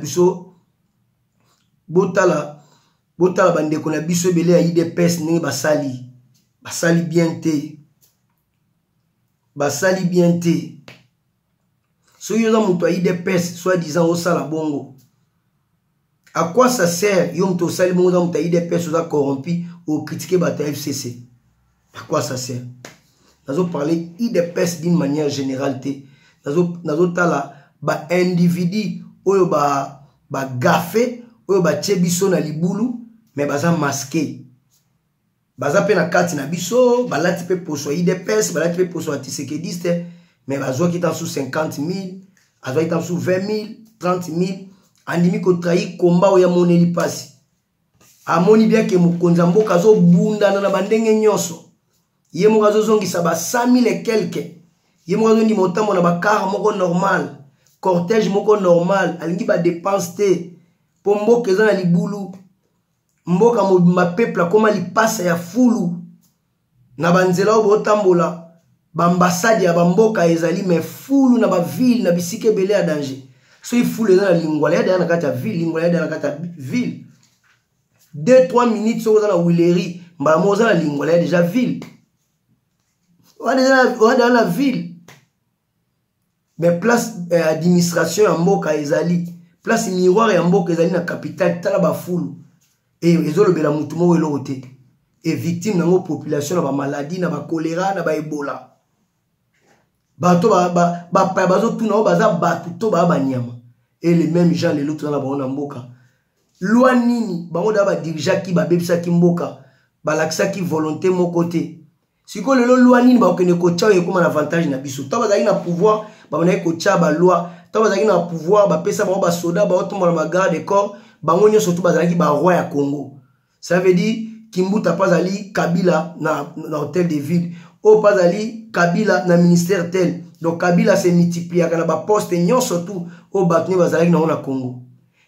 biso botala bandeko na biso ebele ya IDPS ndenge basali bien te. Basali bien te. So yoza muto ya IDPS soi-disant osala bongo. À quoi ça sert yo muto osali bongo za muto ya IDPS oza corrompu ou critiquer bata FCC? À quoi ça sert? Nazo parler IDPS d'une manière générale te. Nazo tala ba individu oyo ba gafé oyo ba tchebiso na libulu mais baza masqué. Baza pe na kati na biso balati pe poso IDPS balati pe poso Tshisekidiste mais bazwa ki tan sous 50 000 azwa ki tan sous 20 000 30 000 andimi ko trahi komba oya moneli pasi amoni bien ke mokonza mboka zo bunda na bandenge nyoso ye mo kazo zongisa ba 100 000 et quelques ye mo kazo ndi motambo na ba car moko normal cortège moko normal alingi ba dépense te po mboka eza na libulu mboka ma peuple koma lipasa ya fulu na banzela obo tambola ba ambassade ya bamboka ezali me fulu na ba ville na bisike belé ya danger so il fulu na lingwala ya na kata ville lingwala ya na kata ville 2-3 minutes so za na Willery mbala moza na lingwala ya déjà ville wa na ville mais place administration ya mboka ezali place miroir ya mboka ezali na capitale tala ba fulu et ezolobela mutu mo welo te et victime na population na ba maladie na ba choléra na ba Ebola bato bazo tuna o baza batu to ba nyama et les mêmes gens les autres na ba na mboka loi nini bango da ba dirija ki ba bebisa ki mboka balakisa ki volonté mo côté siko lelo loi nini ba okene ko tcha e comme un avantage na biso to bazali na pouvoir ba na ko tcha ba loi to bazali na pouvoir ba pesa ba soda ba otomba na garde de corps bango nyo surtout bazali ba roi ya Congo. Ça veut dire Kimbuta pazali Kabila na hôtel de ville o pazali Kabila na ministère tel. Donc Kabila se multiplie kana ba poste nyo surtout o batni bazali na Congo.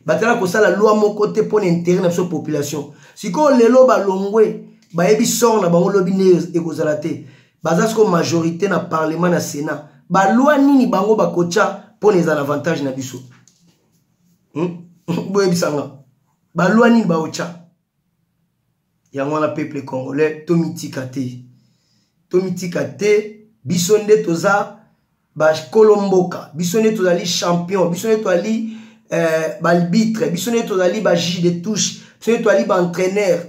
Batala ko sala loi mon côté pour intérêt na so population. Siko lelo ba longwe ba yebi sort na bango lobi ne ekozalate. Bazasko majorité na parlement na Sénat. Ba loi nini bango ba kocha pour les avantages na biso. Boye bisanga ba loi nini ba ocha yango na peuple congolais tomitika te biso nde toza ba kolomboka biso nde tozali champion biso nde tozali ba arbitre biso nde tozali ba juge de touche biso nde tozali ba entraîneur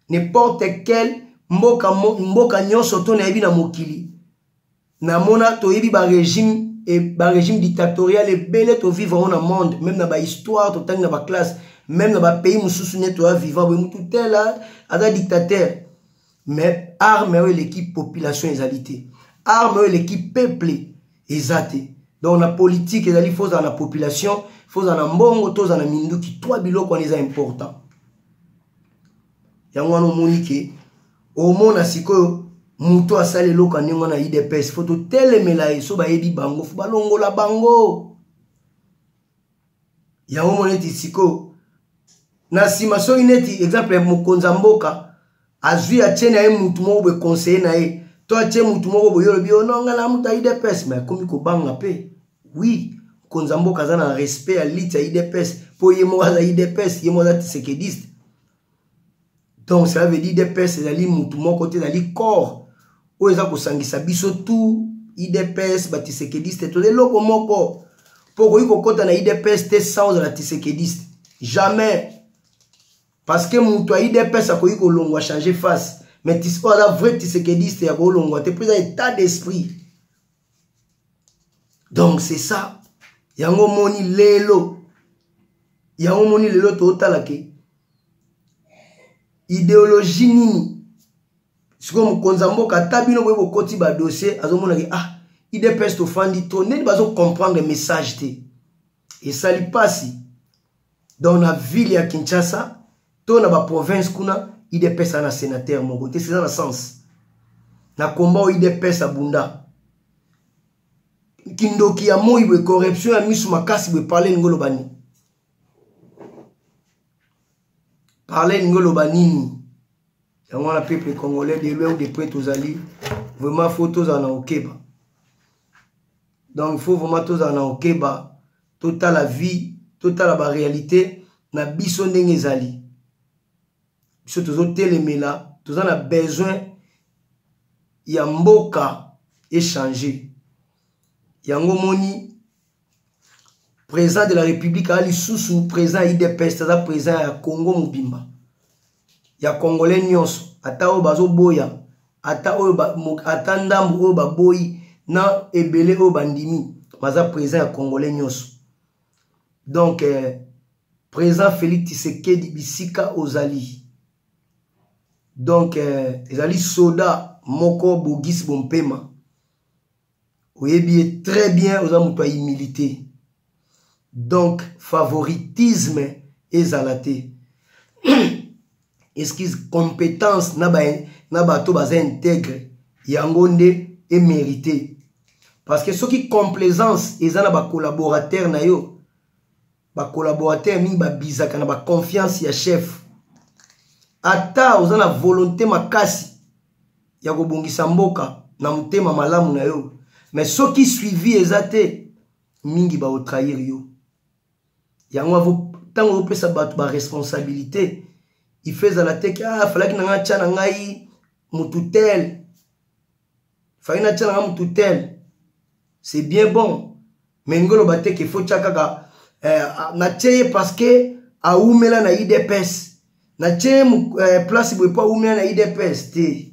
n'importe quel mboka nyonso to na yebi na mokili na mona to yebi ba régime dictatorial et belé to vivre dans le monde même dans ba histoire to tang na ba classe même dans ba pays mususu ne to vivant bo mutu tel ada dictateur mais arme l'équipe population ezalité arme l'équipe peuple ezate donc la politique ezali faut dans la population faut dans la mbongo to dans la minduki trois biloko les important yango no monike au mona siko muto asale loka ndingo na IDPS foto telemela eso ba yebi bango fu balongola bango yango moneti siko na sima so ineti exemple mokonza mboka azui atiene ya mutu mo be conseiller na ye to atie mutu mo bo yolo bio nonga na mutu IDPS mais komi ko banga pe oui mokonza mboka za na respect à lit ya IDPS po ye mo za IDPS ye mo za Tshisekidiste donc ça veut dire IDPS ezali mutu mo côté ezali corps o eza kosangisa biso tout IDPS ba Tshisekidiste to loko moko poko iko kota na IDPS te sans la Tshisekidiste jamais parce que mutu a IDPS akoyi ko longwa changer face mais tispo la vrai Tshisekidiste ya ko longwa te plus état d'esprit donc c'est ça yango moni lelo to talake idéologie nini siko mokonza mboka tabino boyebo koti ba dossier azomona ke IDPS to fandi to neni bazo comprendre message te et ça li passe dans la ville ya Kinshasa to na ba province kuna IDPS na sénateur moko te c'est ça le sens na combat IDPS abunda kindoki ya moyi corruption ya misu makasi be parler ngolo bani yango na peuple congolais de loin ou de près tozali vraiment faut tozana okeba donc il faut vraiment tozana okeba tota la vie total la réalité na biso ndenge ezali biso tozo telemela toza na besoin ya mboka échanger yango moni président de la République ali susu président IDPS taza président ya Congo mobimba ya congolais nyonso ata o bazo boya ata o ata ndambu o baboyi na ebele o bandimi baza président ya congolais nyonso donc président Félix Tshisekedi bisika ozali donc ezali soda moko bogis bompema oyebi très bien oza muto ya humilité donc favoritisme ezalate excuse compétence na bato baza intègre yango nde e mérité parce que soki complaisance eza na ba collaborateur na yo ba collaborateur mingi babizaka na ba confiance ya chef ata oza na volonté makasi ya kobongisa mboka na motema malamu na yo mais soki suivi eza te mingi ba otrahir yo yango avo tango opesa bato ba responsabilité il fait la tête ah falaki nanga tia na ngai mututel fallait na tia na mututel c'est bien bon mais ngolo batte que faut tia kaka na tia parce que a umela na IDPS na tia place boy pas umela na IDPS te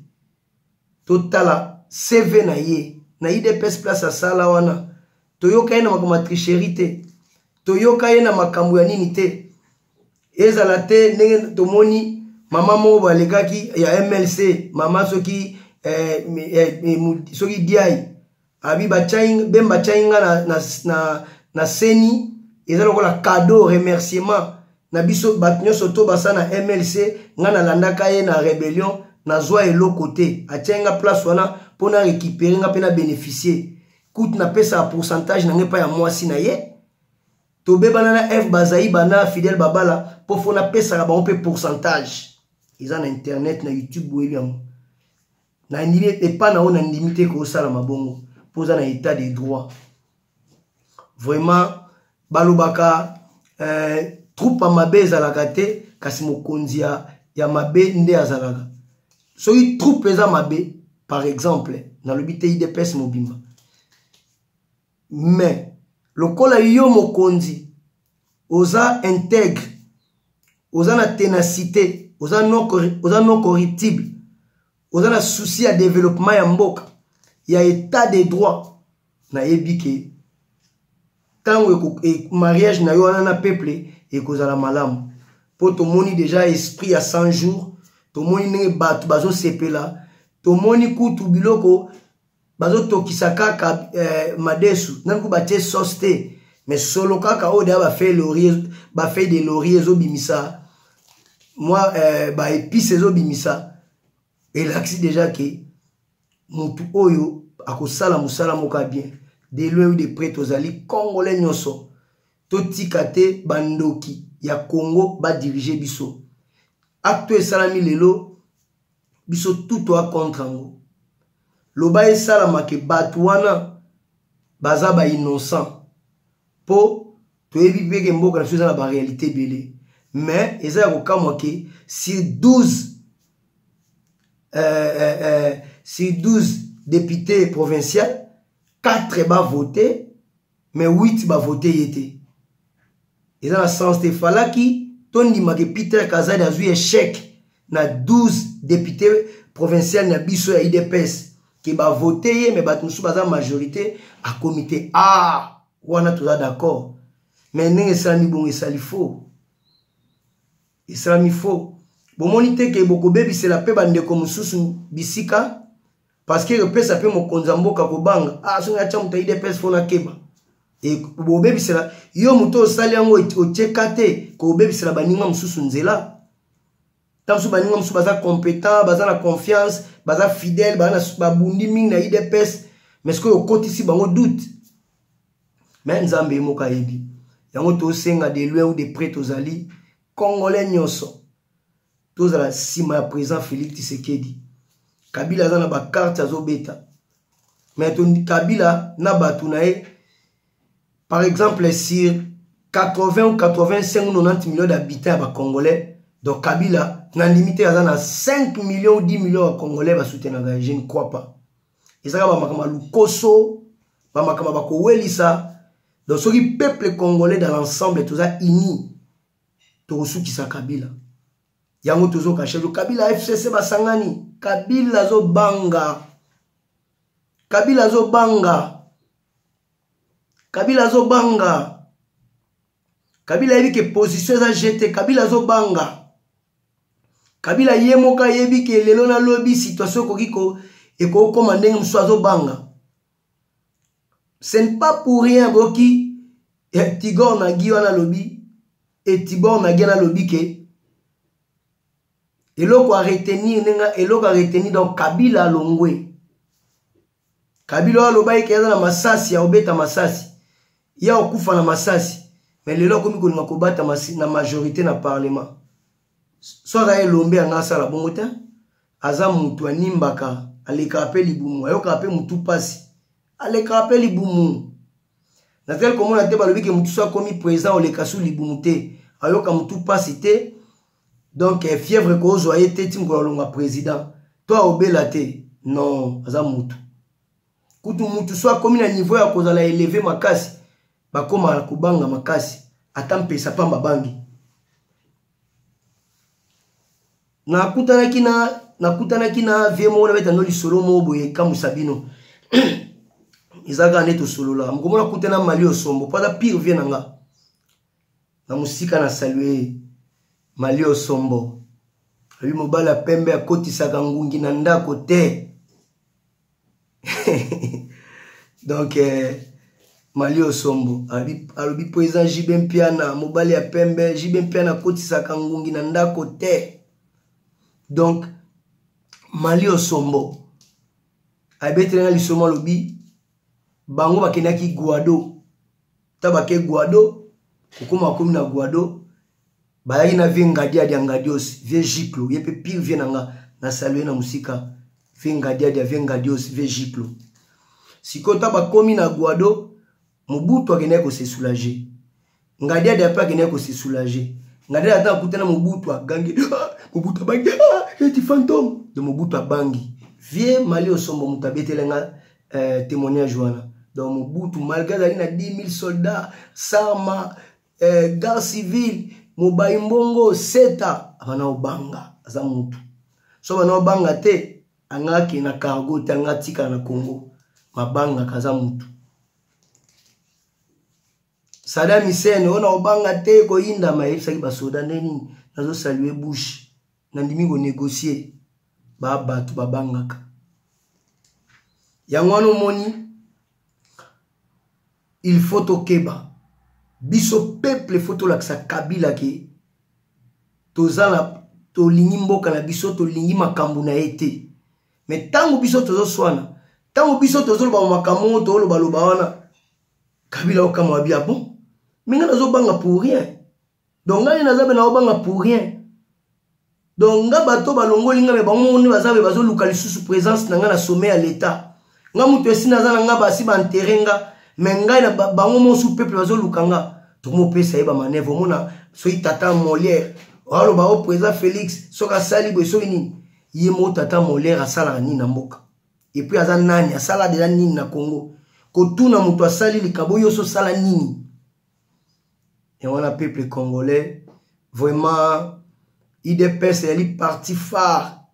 totala CV na IDPS place à sala wana toyoka na makoma tricherie te toyoka na makambo ya nini te ezala te ndenge tomoni mama mo balekaki ya MLC mama soki soki diai abi bachainga bemba chainga na seni ezala kola cadeau remerciement na biso batnyo soto basa na MLC ngana landaka ye na rébellion na zwa eloko te achainga place wana pona récupérer nga pena bénéficier coûte na pesa pourcentage na ngepa ya mwasi na ye tobe banana F bazaï bana fidèle babala pour fona pesa ba on peut pourcentage ils en internet na YouTube boyam na ndimi et pas na on limité ko sala mabongo pour na état des droits vraiment balobaka troupe mabe za la gâté kasi mokonzi ya mabe nde azalaka soki troupe eza mabe par exemple na lobité IDPS mobimba mais lokola yo mokonzi oza intègre oza na ténacité oza non corruptible oza na souci ya développement ya mboka ya état des droits na yebike tango mariage na yo wana na peuple ekozala malamu po tomoni déjà esprit ya 100 jours tomoni ndenge bato bazosepela tomoni kutu biloko bazotokisa kaka madesu nanku batie sauce te mais solo kaka o da ba fait de laurier ezobimisa moi ba épice ezobimisa elaksi déjà que mutu oyo akosala musala moka bien de loin ou de près tozali congolais nyonso totika te bandoki ya Congo ba diriger biso acte esalami lelo biso tout a contre ngo loba esalama ke bato wana baza ba innocent po toyebi peke mboka na soza na ba réalité belé mais eza ya kokamwa ke sur 12 députés provinciaux 4 ba voté mais 8 ba voté yete eza na sens te falaki tondima ke Peter Kazadi azwi échec na 12 députés provinciaux na biso ya IDPS qui va voter mais bat musu baza majorité à comité ah wana toza d'accord mais ndenge esali bon esali faux esali faux bomoni te ke bokobebisela pe bandeko mususu bisika parce que pesa pe mokonza mboka kobanga ah so ngacha muta IDPS fona keba et bobebisela yo muto osali yango ocheka te ko bebisela baninga mususu nzela tansu baninga mususu baza compétent baza na confiance baza fidèle baza bundi mingi na IDPS mais ce que okotisi bango doute mais nzambe moka yebi yango to senga de loin ou de près tozali congolais nyonso tozala sima ya président Félix Tshisekedi Kabila za na ba carte azobeta mais to Kabila na batu na ye par exemple sur 80 ou 85 ou 90 millions d'habitants à Congolais. Donc Kabila, n'a limité à 5 millions ou 10 millions de Congolais va soutenir. Je ne crois pas. Et ça va makama lukoso, va makama bako welisa. Donc ce peuple congolais dans l'ensemble tout ça uni. Torusu qui sa Kabila. Yango tozo kache Kabila FCC basangani. Kabila zo banga. Kabila zo banga. Kabila zo banga. Kabila yebi ke position za jeté. Kabila zo banga. Kabila yemoka yebi ke lelo na lobby situation kokiko eko komandeng mswazo banga. Ce n'est pas pour rien boki Tigor na giwa na lobby et Tibor na giwa na lobby ke eloko a retenir donc Kabila longwe. Kabila lobai ke na masasi ya obeta masasi. Ya okufa na masasi. Mais lelo komi ko nga kobata na majorité na parlement. Soza elombe anga sala bongote. Aza mutu animbaka aleka apeli libumu. Ayoka apeli mutu pasi. Aleka apeli libumu. Na tel comme on a te balobi ke mutu soit komi président oleka sou libumu te. Ayoka mutu pasi te. Donc fièvre ko zoye te tim ko longa président. Toi obela te. Non, aza mutu. Kutu mutu soit komi na niveau ya kozala élevé makasi. Bakoma kubanga makasi. Atampesa pamba bangi. Nakutanaki na viemo na beta no lisolo moboye kamusabino. Izaga neto solo la. Mkomona kutana Mali Osombo. Pada pire vient nanga. Na musika na saluer Mali Osombo. Abi mobala pembe akoti sakangungi na ndako te. Donc Mali Osombo. Alobi président Jibem Piana. Mobali ya pembe. Jibem Piana koti sakangungi na ndako te. Donc Mali Osombo. Abetre na lisoma lobi. Bango bakenaki Guado. Tabake Guado. Kukuma komi na Guado. Bayaki na vie ngadia dia ngadios. Vie jiplo. Yepe pire vie nanga. Na salue na musika. Vie ngadia dia vie ngadios. Vie jiplo. Siko tabakomi na Guado. Mobutu akeneko se soulager. Ngadia dia pa akeneko se soulager. Ngadia ata kutena Mobutu agangi. Mobutu bangi. Eti fantôme. De Mobutu bangi. Vie Mali Osombo mutabete lenga témoignage wana. Donc Mobutu malgré dali na 10 000 soldats, Sama, garde civile, Mobayi Mbongo, Seta, abana obanga, aza mutu. So bana obanga te, angaki na cargo te angatika na Congo. Mabanga kaza mutu. Saddam Hussein, ona obanga te ko inda maïf saki basoda neni, nazo saluer Bush. Nandimi ko négocier. Babatu babangaka. Yangwano moni. Il faut au Keba. Biso peuple faut au laksa Kabila ki. Tozala to lingi mboka na biso to lingi makambu na ete. Mais tango biso tozo swana. Tango biso tozo loba makambu to loba loba wana. Kabila okama bia bon. Minga nazo banga pour rien. Donc ngani nazabe na obanga pour rien. Donc nga bato balongo linga me bango ni bazabe bazo luka lisusu présence na nga na sommet à l'état. Nga mutu esina za na nga basi ba enterrenga. Mais ngai na bango mo sous peuple bazo lukanga to mo pesa yeba manevre mona so itata Molière alo ba o président Félix soka sali bo so ni yemo tata Molière asala ni na mboka et puis aza nani asala de nini na Congo ko tuna mutu asali likabo yo so sala nini et on a peuple congolais vraiment IDPS est le parti phare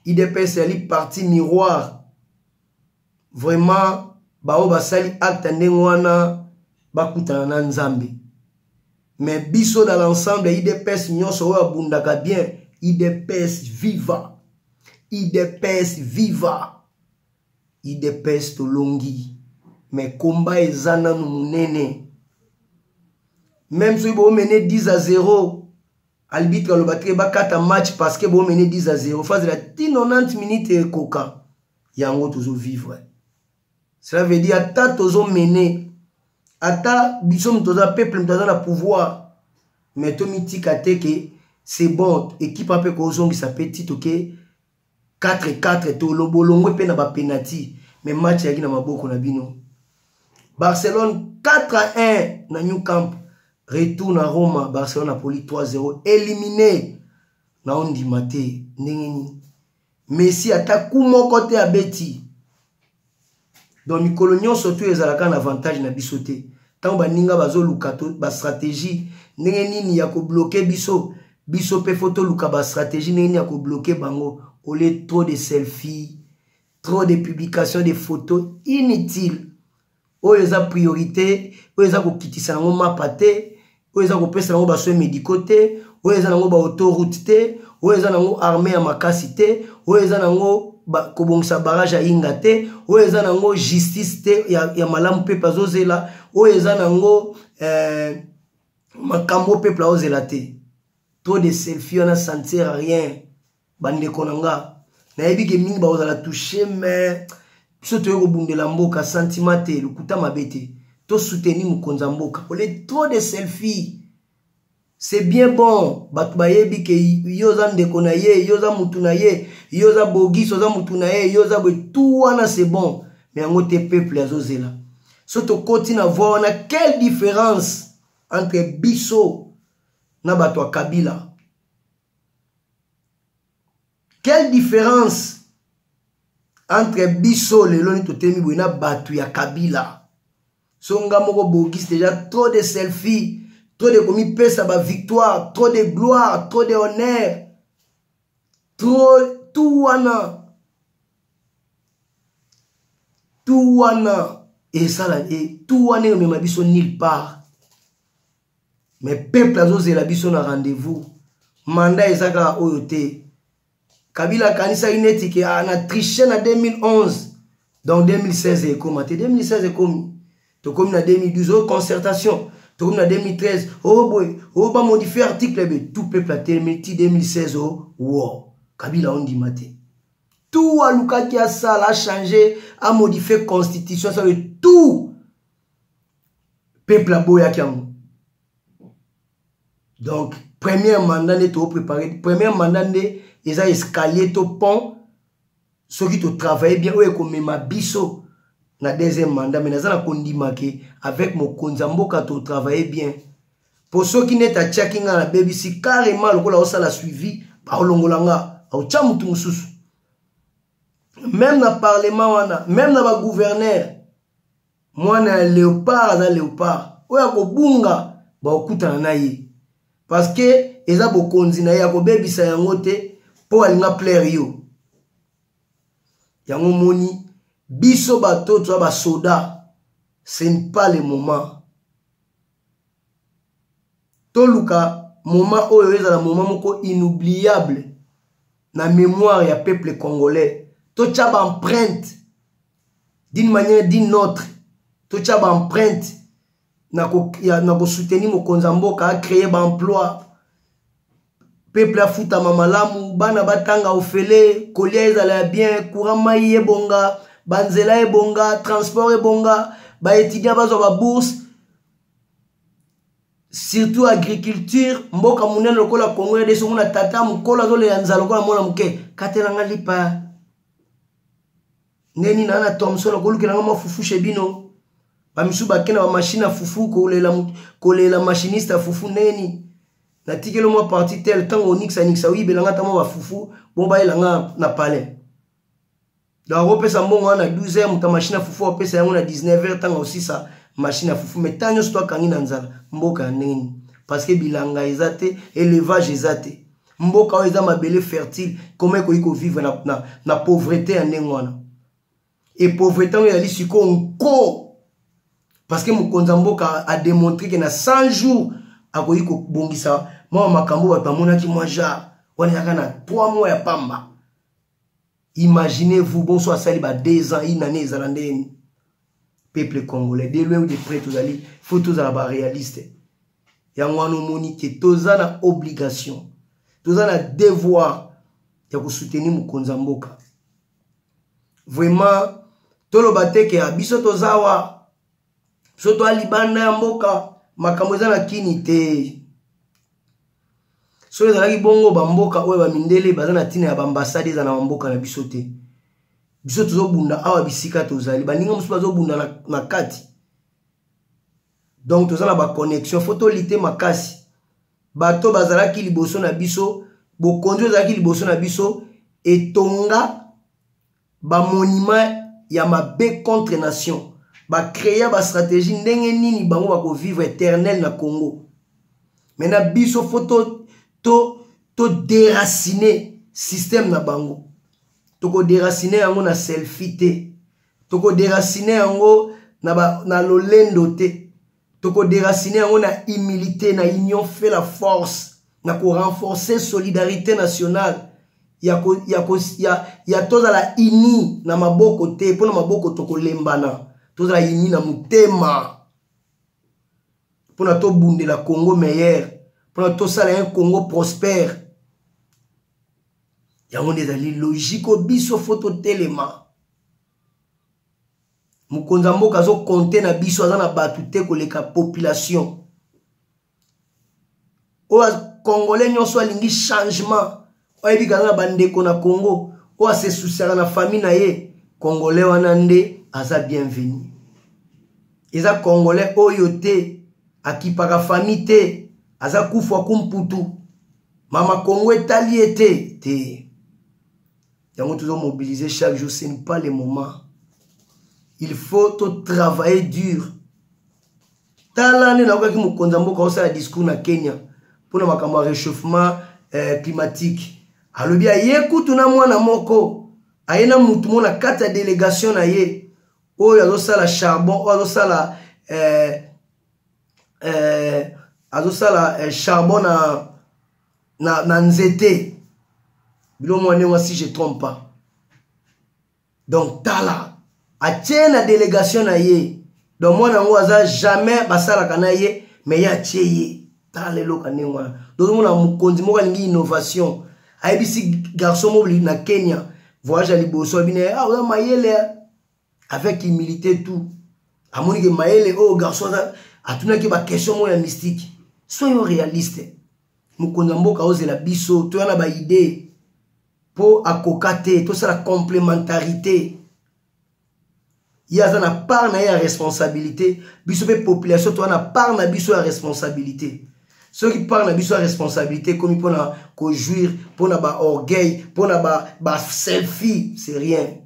IDPS est le parti miroir vraiment bao basali acte ndengwana bakutana na Nzambe. Mais biso dans l'ensemble IDPS nyonso wa bundaka bien IDPS viva. IDPS viva. IDPS tolongi. Mais combat ezana nu munene. Même si vous menez 10-0, arbitre le battre ba 4 match parce que vous menez 10-0, phase la 90 minutes et coca. Yango toujours vivre. Cela veut dire ata tozo mené ata biso mtoza peuple mtoza na pouvoir mais to mitika te que c'est bon équipe un peu kozongi sa petit OK 4-4 to lobolongo pe na ba penalty mais match yaki na maboko na bino Barcelone 4-1 na New Camp retourne à Roma, Barcelone Napoli 3-0, éliminé. Na on dit maté, nengeni. Messi attaque mon côté à Betty. Donc Mikolo nyon surtout ezalaka un avantage na bisoté. Tant baninga bazo lukato ba stratégie, nengeni ni ya ko bloquer biso. Biso pe photo luka ba stratégie nengeni ya ko bloquer bango. Olé trop de selfies, trop de publications de photos inutiles. Oyo eza priorité, oyo eza ko kitisa nango mapate, oyo eza ko pesa nango ba soins médicaux te, oyo eza nango ba autoroute te, oyo eza nango armée ya makasi te, oyo eza nango ko bongisa barrage ya inga te, oyo eza nango justice te ya malamu peuple azozela, oyo eza nango makambo peuple azozela te. Trop de selfies on a senti rien. Bande konanga. Na yebi ke mingi ba ozala toucher mais soto yoko bundela mboka sentimate lukuta mabete. To soutenir mukonza mboka. Ole trop de selfies. C'est bien bon. Batu ba yebi ke yoza ndeko na ye, yoza mutu na ye, yoza bogi, yoza mutu na ye, yoza bo tout wana c'est bon. Mais yango te peuple azozela. Soto continue à voir on a quelle différence entre biso na bato wa Kabila. Quelle différence entre biso le loni totemi boina batu ya Kabila. Songa moko bogis déjà trop de selfies, trop de komi pesa ba victoire, trop de gloire, trop de honneur. Trop tout wana. Tout wana et ça là et tout wana me biso nulle part. Mais peuple azozela biso na rendez-vous. Mandat ezaka oyote. Kabila kanisa ineti ki a triché en 2011. Donc 2016 est comme 2016 est comme to comme na 2012 concertation, to comme na 2013 oh boy, oh ba modifier article be tout peuple a terminé 2016 oh wow. Kabila on dit maté. Tout a Luka qui a ça a changé, a modifié constitution, ça veut tout peuple a boya kiango. Donc premier mandat de tout préparé, premier mandat de ils ont escalier to pont ceux qui te travaillent bien ou comme ma biso na deuxième mandat mais na kondima ke avec mon konzamboka to travailler bien pour ceux qui n'est à checking na baby si carrément le kola osala suivi ba olongolanga au chamutu mususu même na parlement wana même na ba gouverneur moi na léopard na léopard oya ko bunga ba okutana na ye parce que eza bokonzi na ya ko bebisa yango te po alinga plaire yo yango moni biso bato to ba soda ce n'est pas le moment toluka moment oyo ezala moment moko inoubliable na mémoire ya peuple congolais to tchaba empreinte d'une manière d'une autre to tchaba empreinte na ko soutenir mokonza mboka a créer ba emploi peuple a futa mamalamu bana batanga ofele kolia ezala bien courant mai ebonga banzela ebonga transport ebonga ba étudiant bazo ba bourse surtout agriculture mboka munene lokola Congo de songo na tata mukola zo le yanza lokola mona muke katelanga lipa neni na Thomson lokoluki na mafufu shebino ba misu bakena ba machine fufu kolela machiniste fufu neni na tikelo mo parti tel temps onyx anixa wi belanga tamo ba fufu bon ba elanga na palais da repesa mbongo na 12h muta machine fufu opesa yango na 19h temps aussi ça machine fufu mais tanyo sto kangi na nzala mboka nini parce que bilanga ezate élevage ezate mboka o eza mabele fertile comment ko vivre na pauvreté en ngwana et pauvreté o yali siko nko parce que mukonza mboka a démontré que na 100 jours akoyi ko bongisa moi makambo ba mona ki moi ja on yaka na 3 mois ya pamba. Imaginez-vous bon soit sali ba 2 ans une année zalandeni peuple congolais de loin ou de près tous ali faut tous à ba réaliste ya ngwano moni ke tozana obligation tozana devoir ya ko soutenir mukonza mboka vraiment tolo bateke abiso tozawa soto alibanda ya mboka makambo eza na kini te so ezalaki bongo bamboka oyo bamindele baza na tina ya baambasade eza na bamboka na biso te biso tozobunda awa bisika tozali baninga mosusu bazobunda na kati Donc toza na ba connexion photo lité makasi bato bazalaki liboso na biso bokonzi bazalaki liboso na biso etonga ba monument ya mabe contre nation ba créer ba stratégie ndenge nini bango bako vivre éternel na Congo. Maintenant biso photo to déraciner système na bango. Toko déraciner yango na selfie te. Toko déraciner yango na lolendo te. Toko déraciner yango na humilité, na union fait la force, na ko renforcer solidarité nationale. Ya toza la ini na maboko te, po na maboko toko lembana. Toza la ini na mutema. Po na to bunde la Congo meilleur. Po na to sala un Congo prospère. Yango ezali logique biso photo telema. Mukonza mboka zo compter na biso aza na batu te koleka population. O Congolais nyonso alingi changement. Oyebi kaza na bandeko na Congo. O se souciera na famille na ye. Congolais wana nde aza bienvenu. Eza Congolais oyo te akipaka famille te aza kufa kumputu. Mama Congo etali ete te. Yango toujours mobiliser chaque jour, ce n'est pas le moment. Il faut tout travailler dur. Talane na ki mukonza mboka osala discours na Kenya pour na makambo réchauffement climatique. Alobi ayekutu na mwana moko ayena mutu mona kata délégation na ye oyo azosala charbon oyo azosala charbon na nzete. Bilo mwana si je trompe pas. Donc tala atie na délégation na ye. Donc mwana ngo aza jamais basala kana ye mais ya tie ye. Tala lelo kanengwa. Donc mona mukonzi moko alingi innovation. Aibisi garçon mobile na Kenya. Voyage à liboso bine oza mayele avec humilité tout. Amoni ke mayele garçon atuna ki ba question mo ya mystique. Soyons réalistes. Mukonzi mboka ozela biso to yana ba idée. Pour accocater, tout ça la complémentarité. Il y a una part na ya responsabilité. Biso pe population to na part na biso ya responsabilité. Ceux qui parlent na biso ya responsabilité comme pour na ko jouir, pour na ba orgueil, pour na ba selfie, c'est rien.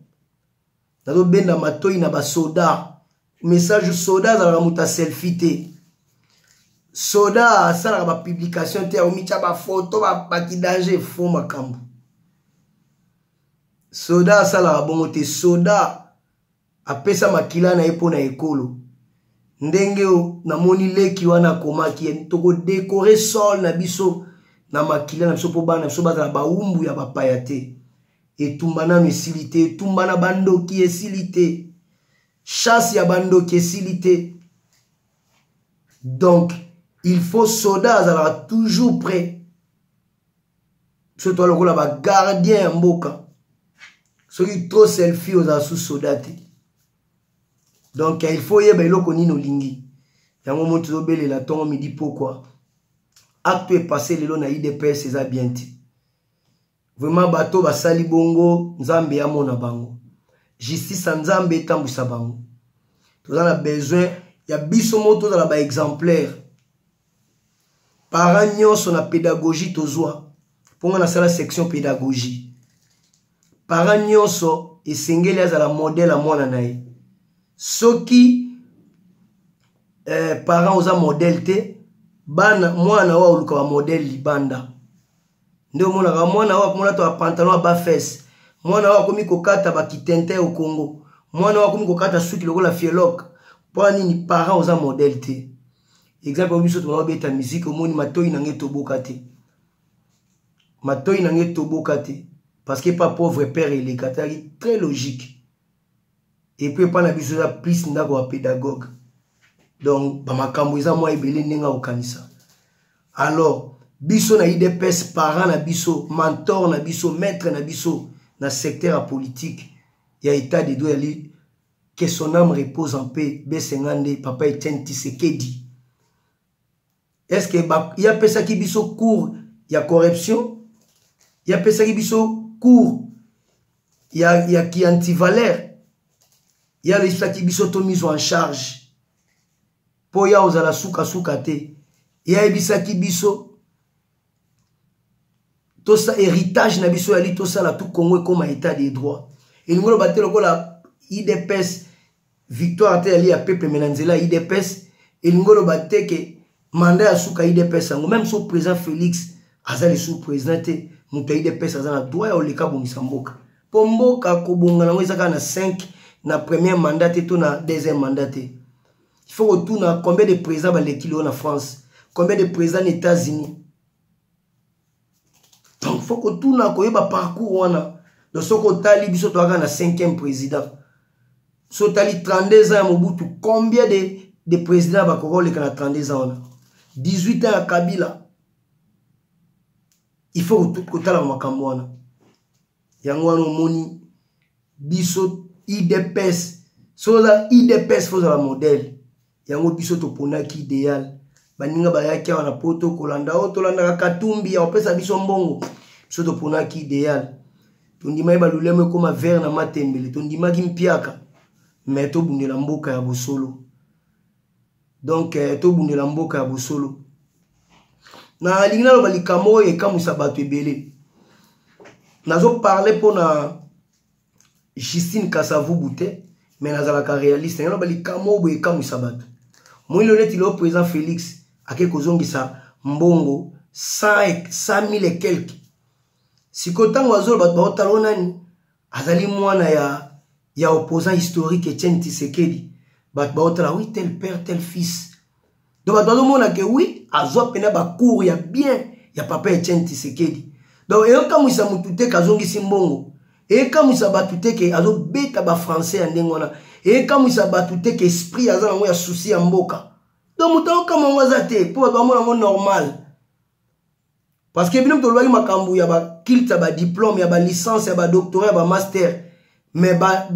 Nazo benda matoi na ba soda. Message soda za la muta selfie te. Soda ça la ba publication te o micha ba photo ba ki danger faux makambo. Soda sala bongo te soda apesa makila na epo na ekolo ndenge na moni leki wana komaki toko décorer sol na biso na makila na biso po bana biso bazala baumbu ya bapaya te etumbana mesilité etumbana bandoki esilité chasse ya bandoki esilité. Donc il faut soda azala toujours prêt surtout lokola ba gardien mboka. Ceux qui trop selfie aux sous soldats. Donc il faut y avoir nino lingi. Il y a un moment où tu la tombe me dit pourquoi. Acte est passé le long na IDPS c'est bien. Vraiment bateau ba sali bongo nzambe ya mona bango. Justice nzambe tambusa bango. Tu as besoin ya biso moto dans la exemplaire. Parents nyonso na pédagogie tozwa. Pour na sala section pédagogie. Parents nyonso esengeli azala modèle à mwana nae. Soki parents oza modèle te bana mwana wa uluka wa modèle libanda. Ndio mwana ka mwana wa mwana to pantalon ba fesse. Mwana wa komi kokata ba kitente au Congo. Mwana wa komi kokata suki lokola fielok. Pour nini parents oza modèle te. Exemple biso to beta musique omoni matoi na ngeto bokate. Matoi na ngeto bokate. Parce que pas pauvre père et les catari très logique. Et puis pas na biso za plus ndako wa pédagogue. Donc ba makambo eza moi ebele nenga okanisa. Alors biso na IDPS parents na biso, mentor na biso, maître na biso na secteur politique, il y a état de droit que son âme repose en paix. Besengande papa Etienne Tshisekedi. Est-ce que il y a pesa ki biso cours, il y a corruption? Il y a pesa ki biso cours, il y a qui anti-valeur, il y a les qui sont mis en charge. po ya ozala suka te ya ebisaki biso tosa héritage na biso yali tosala tout Congo comme état de droit elingolo bate lokola IDPS victoire te yali ya peuple menanzela IDPS elingolo bate ke mandat ya suka IDPS yango même so président Félix azali sous président te muta IDPS azana droit ya oleka bongisa mboka po mboka kobonga nango ezaka na 5 na premier mandat te to na deuxième mandat te il faut retourner combien de présidents baleki en France, combien de présidents aux États-Unis. Donc il faut que tout na koyeba parcours wana de ce côté biso to na 5e président. So tali 32 ans Mobutu, combien de présidents ba ko le kana 32 ans 18 ans à Kabila. Il faut tout côté la makambo wana. Yango wana moni biso IDPS. So la IDPS faut la modèle. Yango biso to ponaki idéal. Baninga bayaki wana poto kolanda o tolanda katumbi ya opesa biso mbongo. Biso to ponaki idéal. Tondima ba luleme koma vert na matembele. Tondima ki mpiaka. Mais to bundela mboka ya bosolo. Donc to bundela mboka ya bosolo. Na lingina lo balikamo e kamusa bato ebele. Nazo parler pona Justine Kasavubu te, mais nazalaka réaliste. Ngalo balikamo bo e kamusa bato. Moi le net il est président Félix a quelque zongisa mbongo 100 000 et quelques. Si kotango azolo bato ba talonani azali mwana ya opposant historique Etienne Tshisekedi. Bato ba otala oui tel père tel fils. Donc bato bazomona que oui azwa pena ba cour ya bien ya papa Etienne Tshisekedi. Donc et kamwisa mutu te kazongisi mbongo. Et kamwisa batu te ke azo beta ba français ya ndengona. Et kamwisa batu te ke esprit azana mo ya souci ya mboka. Donc mutu kama mwaza te po ba mona mo normal. Parce que bino to lwaki makambu ya ba kilta ba diplôme ya ba licence ya ba doctorat ya ba master. Mais ba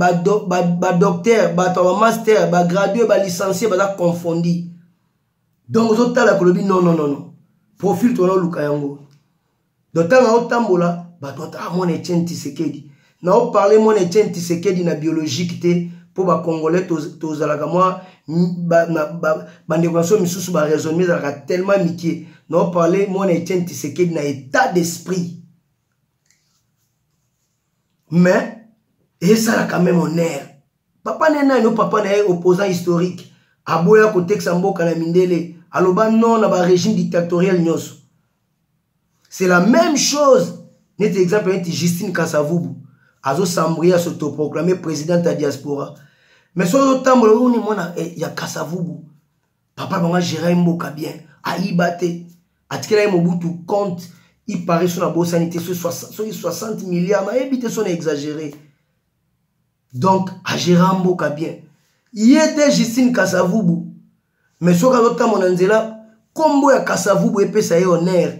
docteur, ba master, ba gradué, ba licencié, ba confondu. Donc vous avez dit non. Profil ton luka yango. Donc tant que tambola, ba tota mon Etienne Tshisekedi. Na o parler mon Etienne Tshisekedi na biologique te pour ba congolais to zalaka moi ba négociation misusu ba raisonner zalaka tellement mikie. Na o parler mon Etienne Tshisekedi na état d'esprit. Mais et ça a quand même honneur. Papa nena no papa na opposant historique. Aboya ko teksa mboka na mindele. Aloba non na ba régime dictatorial nyos. C'est la même chose. Net exemple est Justine Kasavubu. Azo Sambria s'autoproclamé président de la diaspora. Mais sur le temps on est mona ya Kasavubu. Papa mama gérer mboka bien. Aibate. Atikela Mobutu compte il paraît sur la bourse sanité sur 60 milliards mais éviter son exagéré. Donc, à Gérambo bien. Il était Justine Kasavubu. Mais sur l'autre temps, mon anzela, combo ya Kasavubu et pesa y honneur.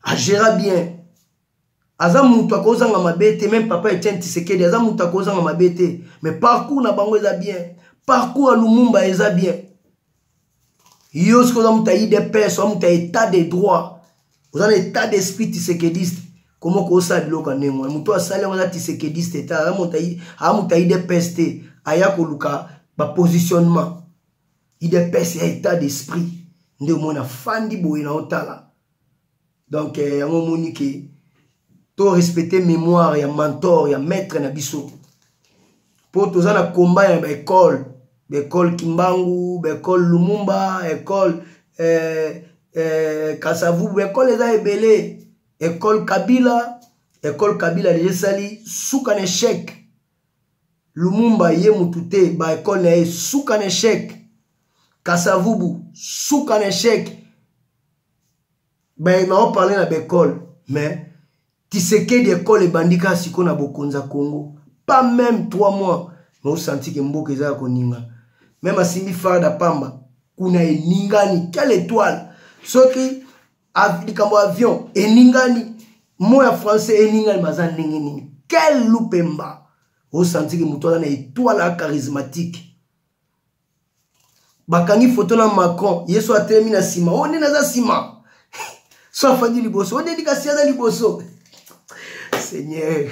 À Géra bien. Azamu to akoza nga mabete, même papa Etienne Tshisekedi, azamu to akoza nga mabete. Mais parcours na bango eza bien. Parcours à Lumumba eza bien. Yos ko zamu ta IDPS, zamu ta état de droit. Vous avez un état d'esprit Tshisekediste. Comment qu'on sait de l'eau n'est-ce pas? Muto asale on a Tshisekediste ta amuta IDPS te ayako luka ba positionnement IDPS ya état d'esprit nde mona fandi boye na otala. Donc yango moni ke to respecter mémoire ya mentor ya maître na biso po tozana combat ya ba école Kimbangu, ba école Lumumba, école Kasavubu, école eza ebele. École Kabila déjà sali soukan échec. Lumumba ye mutute ba école na soukan échec. Kasavubu soukan échec. Ben on parler na école mais Tshisekedi école bandika siko na bokonza Congo. Pas même 3 mois mais on senti que mboka eza koninga. Même asimbi farda pamba kuna eningani quelle étoile. Soki avion eningani moya français eningani bazan ningini quel loupemba au senti que muto na étoile charismatique bakangi photo na Macron yeso a terminé na sima on est na sima so fandi liboso on dédicace na liboso Seigneur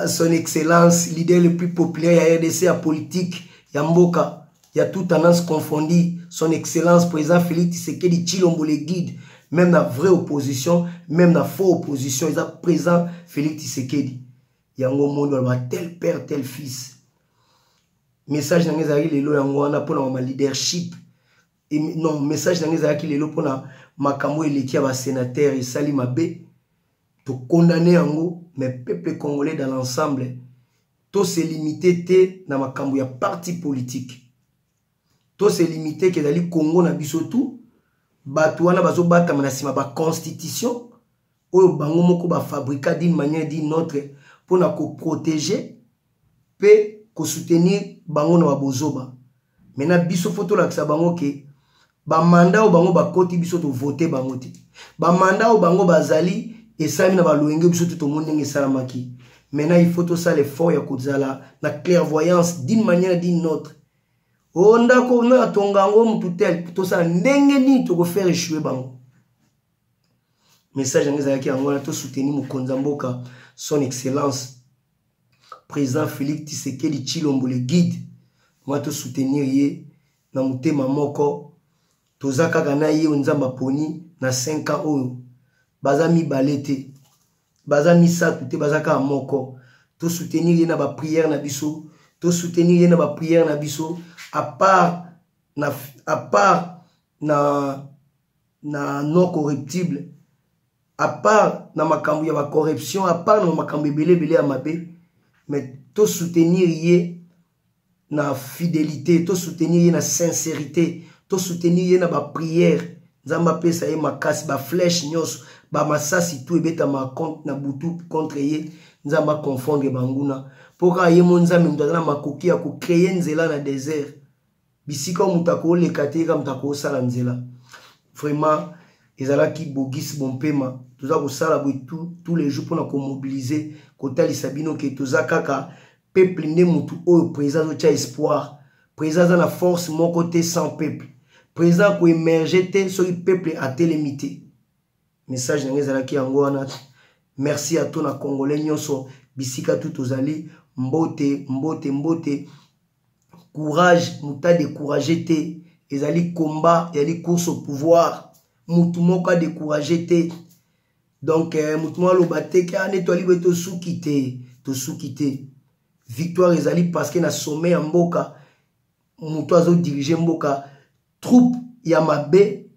son excellence leader le plus populaire ya RDC à politique ya mboka ya toute tendance confondue son excellence président Félix Tshisekedi Tshilombo le guide, même la vraie opposition, même la fausse opposition, ils ont présent Félix Tshisekedi. Yango monde va tel père, tel fils. Message dans les arrêts lelo yango wana pour ma leadership. Non, message dans les arrêts lelo pour na makambo eleki ya ba sénateur et sali mabe. To condamner yango, mais peuple congolais dans l'ensemble, to se limiter te na makambo ya parti politique. To se limiter que dali Congo na biso tout. Bato wana bazo bata manasima ba constitution oyo bango moko ba fabriquer d'une manière d'une autre pour na ko protéger pe ko soutenir bango na babozoba. Maintenant biso photo la kisa bango ke ba mandat o bango ba koti biso to voter bango te. Ba mandat o bango bazali et ça na ba loenge biso tout monde ngi salamaki. Maintenant il faut tout ça l'effort ya kozala na clairvoyance d'une manière d'une autre. Onda ko na tongango mututel to sa ndenge ni to ko faire échouer bango. Message ngeza yaki angola to soutenir mukonza mboka son excellence président Félix Tshisekedi Tshilombo le guide. Moi to soutenir ye na mutema moko tozaka kana ye nzamba poni na 5 ans oyo bazami balete bazami sakute bazaka moko to soutenir ye na ba prière na biso to soutenir ye na ba prière na biso. À part na non corruptible, à part na makambu ya ba corruption, à part na makambu belé à mabe, mais to soutenir yé na fidélité, to soutenir yé na sincérité, to soutenir yé na ba prière, nzamba pesa yé makasi ba flèche nyos, ba masasi tout ebeta ma compte na butu contre yé, nzamba confondre banguna. Pourquoi yé mon nzambe mutana makoki ya ko créer nzela na désert. Bisika mutako le kateka mutako sala nzela. Vraiment ezalaki bogis bompema toza ko sala tous les jours pour na mobiliser kotali sabino ke toza kaka peuple ne mutu oyo président o tia espoir président na force mon côté sans peuple président ko émerger te so peuple a télémité message na ezalaki yango wana. Merci à tous na congolais nyonso bisika tout ozali mbote courage, mouta découragé te. Ezali combat, ezali course au pouvoir. Moutumoka découragé te. Donc, moutumoka lobate ki ane to libe to soukite. Victoire ezali parce que na sommet en mboka. Mouto azo diriger mboka. Troupe ya mabe.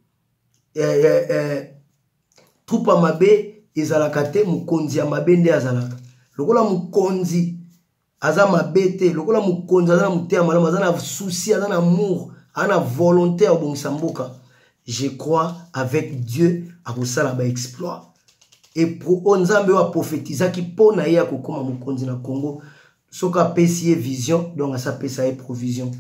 Troupe ya mabe ezalaka te mukonzi ya mabe nde azalaka. Lokola mukonzi aza mabete lokola mukonzi aza na mutema malamu aza na souci aza na amour aza na volonté ya bongisa mboka. Je crois avec Dieu akosala ba exploit et pour nzambe wa prophétiser ki pona ye akokoma mukonzi na Congo soka pesi ye vision donc asa pesa ye provision.